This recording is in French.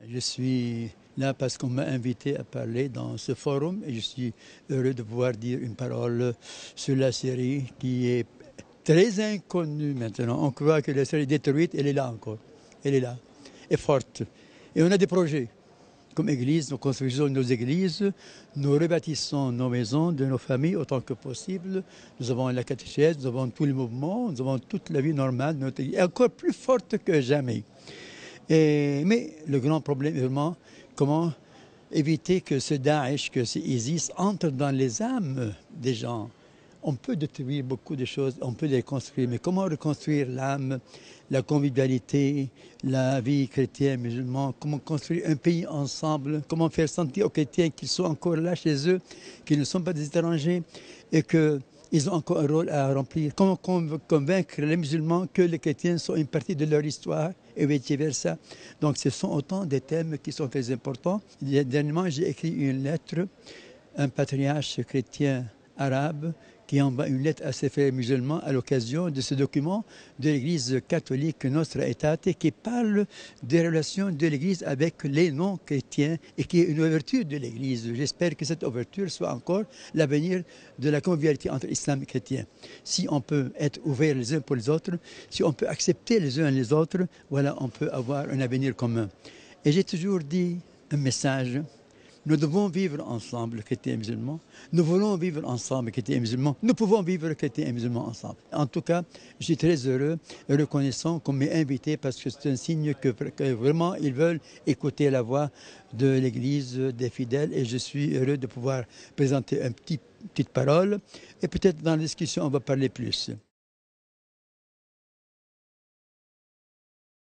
Je suis là parce qu'on m'a invité à parler dans ce forum et je suis heureux de pouvoir dire une parole sur la Syrie qui est très inconnue maintenant. On croit que la Syrie est détruite, elle est là encore. Elle est là, et forte. Et on a des projets. Comme Église, nous construisons nos églises, nous rebâtissons nos maisons de nos familles autant que possible. Nous avons la catéchèse, nous avons tous les mouvements, nous avons toute la vie normale de notre Église, et encore plus forte que jamais. Mais le grand problème est vraiment comment éviter que ce Daesh, que ce ISIS entre dans les âmes des gens. On peut détruire beaucoup de choses, on peut les construire, mais comment reconstruire l'âme, la convivialité, la vie chrétienne, musulmane, comment construire un pays ensemble, comment faire sentir aux chrétiens qu'ils sont encore là chez eux, qu'ils ne sont pas des étrangers et qu'ils ont encore un rôle à remplir. Comment convaincre les musulmans que les chrétiens sont une partie de leur histoire et vice-versa. Donc ce sont autant des thèmes qui sont très importants. Dernièrement, j'ai écrit une lettre, un patriarche chrétien arabe qui envoie une lettre à ses frères musulmans à l'occasion de ce document de l'Église catholique Nostra Aetate qui parle des relations de l'Église avec les non-chrétiens et qui est une ouverture de l'Église. J'espère que cette ouverture soit encore l'avenir de la convivialité entre islam et chrétien. Si on peut être ouverts les uns pour les autres, si on peut accepter les uns les autres, voilà, on peut avoir un avenir commun. Et j'ai toujours dit un message. Nous devons vivre ensemble, chrétiens et musulmans. Nous voulons vivre ensemble, chrétiens et musulmans. Nous pouvons vivre, chrétiens et musulmans, ensemble. En tout cas, je suis très heureux et reconnaissant qu'on m'ait invité parce que c'est un signe que vraiment ils veulent écouter la voix de l'Église, des fidèles. Et je suis heureux de pouvoir présenter une petite parole. Et peut-être dans la discussion, on va parler plus.